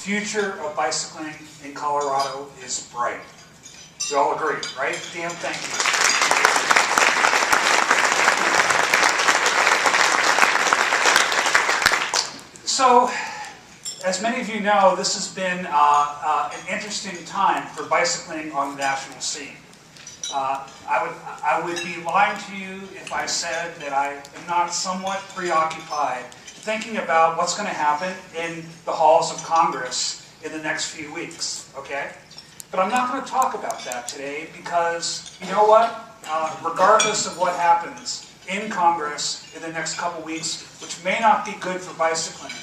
future of bicycling in Colorado is bright. We all agree, right? Dan, thank you. So, as many of you know, this has been an interesting time for bicycling on the national scene. I would be lying to you if I said that I am not somewhat preoccupied thinking about what's going to happen in the halls of Congress in the next few weeks, okay? But I'm not going to talk about that today because, you know what? Regardless of what happens in Congress in the next couple weeks, which may not be good for bicycling,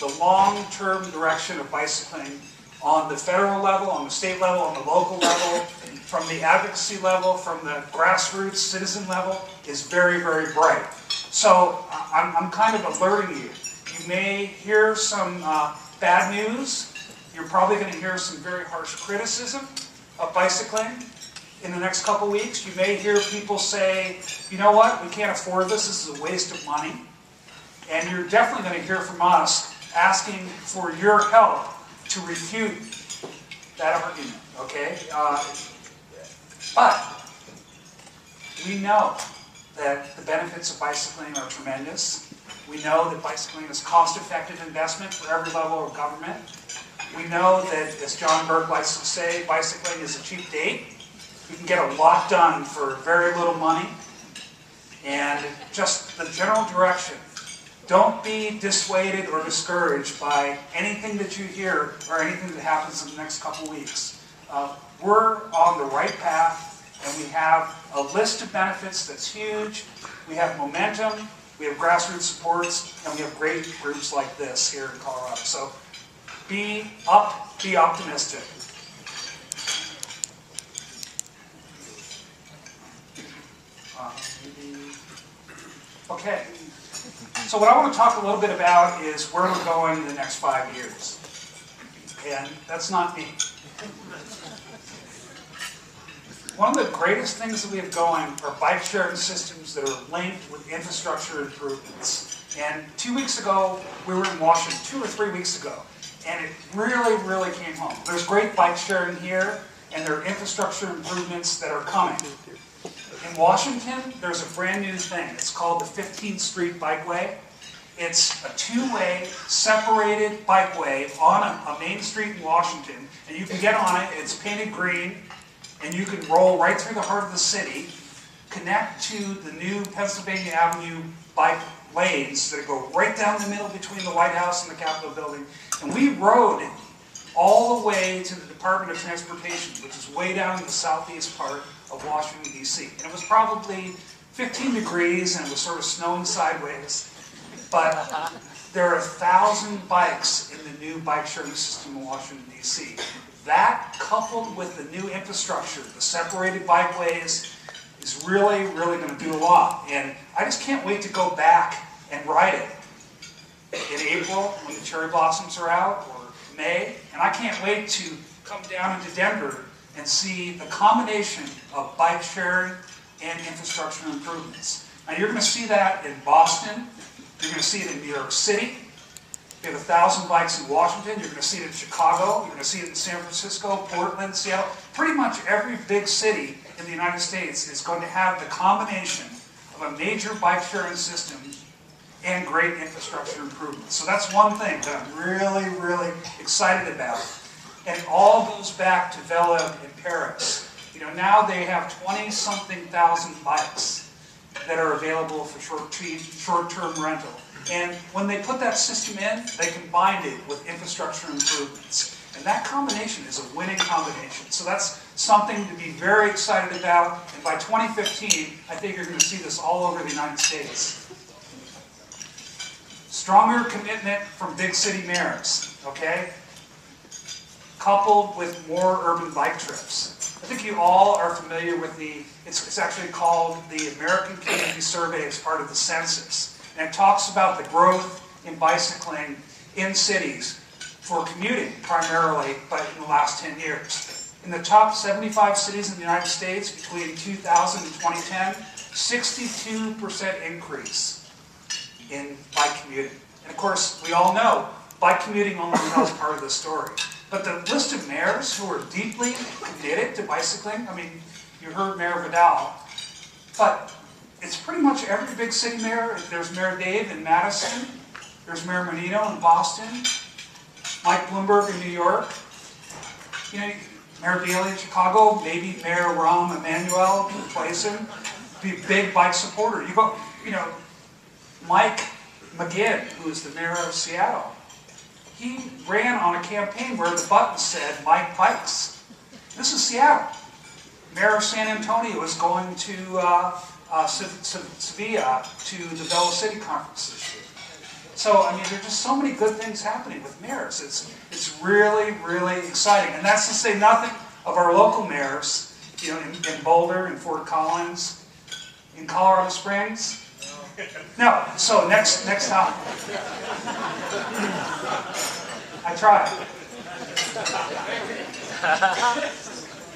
the long-term direction of bicycling on the federal level, on the state level, on the local level, from the advocacy level, from the grassroots citizen level, is very, very bright. So I'm kind of alerting you. You may hear some bad news. You're probably going to hear some very harsh criticism of bicycling in the next couple weeks. You may hear people say, you know what, we can't afford this. This is a waste of money. And you're definitely going to hear from us asking for your help to refute that argument, okay? But we know that the benefits of bicycling are tremendous. We know that bicycling is cost-effective investment for every level of government. We know that, as John Burke likes to say, bicycling is a cheap date. You can get a lot done for very little money. And just the general direction. Don't be dissuaded or discouraged by anything that you hear or anything that happens in the next couple weeks. We're on the right path. And we have a list of benefits that's huge. We have momentum, we have grassroots supports, and we have great groups like this here in Colorado. So be optimistic. Okay, so what I want to talk a little bit about is where we're going in the next 5 years. And that's not me. One of the greatest things that we have going are bike sharing systems that are linked with infrastructure improvements. And 2 weeks ago, we were in Washington, 2 or 3 weeks ago, and it really, really came home. There's great bike sharing here, and there are infrastructure improvements that are coming. In Washington, there's a brand new thing. It's called the 15th Street Bikeway. It's a two-way, separated bikeway on a main street in Washington, and you can get on it. It's painted green. And you can roll right through the heart of the city, connect to the new Pennsylvania Avenue bike lanes that go right down the middle between the White House and the Capitol building. And we rode all the way to the Department of Transportation, which is way down in the southeast part of Washington, D.C. And it was probably 15 degrees and it was sort of snowing sideways. But there are 1,000 bikes in the new bike sharing system in Washington, D.C. That, coupled with the new infrastructure, the separated bikeways, is really, really going to do a lot. And I just can't wait to go back and ride it in April when the cherry blossoms are out, or May. And I can't wait to come down into Denver and see the combination of bike sharing and infrastructure improvements. Now you're going to see that in Boston. You're going to see it in New York City. We have 1,000 bikes in Washington. You're going to see it in Chicago. You're going to see it in San Francisco, Portland, Seattle. Pretty much every big city in the United States is going to have the combination of a major bike sharing system and great infrastructure improvements. So that's one thing that I'm really, really excited about. And it all goes back to Vela in Paris. You know, now they have 20-something thousand bikes that are available for short-term rental. And when they put that system in, they combined it with infrastructure improvements. And that combination is a winning combination. So that's something to be very excited about. And by 2015, I think you're going to see this all over the United States. Stronger commitment from big city mayors, okay? Coupled with more urban bike trips. I think you all are familiar with it's actually called the American Community Survey as part of the census. And it talks about the growth in bicycling in cities for commuting primarily, but in the last 10 years. In the top 75 cities in the United States between 2000 and 2010, 62% increase in bike commuting. And of course, we all know bike commuting only tells part of the story. But the list of mayors who are deeply committed to bicycling, I mean, you heard Mayor Vidal, but it's pretty much every big city mayor. There's Mayor Dave in Madison, there's Mayor Menino in Boston, Mike Bloomberg in New York, you know, Mayor Daley in Chicago, maybe Mayor Rahm Emanuel who plays him, be a big bike supporter. You go, you know, Mike McGinn, who is the mayor of Seattle, he ran on a campaign where the button said, Mike Bikes. This is Seattle. Mayor of San Antonio is going to Sevilla to the Velo City Conference this year. So, I mean, there are just so many good things happening with mayors. It's really, really exciting. And that's to say nothing of our local mayors, you know, in Boulder, in Fort Collins, in Colorado Springs. No, so next time. I tried.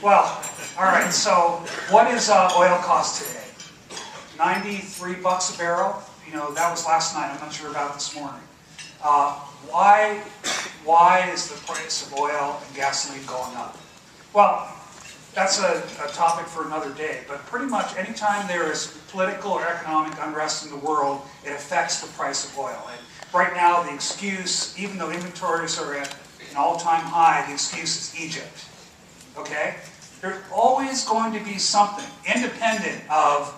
Well, all right, so what is oil cost today? 93 bucks a barrel. You know, that was last night. I'm not sure about this morning. Why is the price of oil and gasoline going up? Well, that's a topic for another day, but pretty much anytime there is political or economic unrest in the world, it affects the price of oil. And right now, the excuse, even though inventories are at an all-time high, the excuse is Egypt. Okay? There's always going to be something, independent of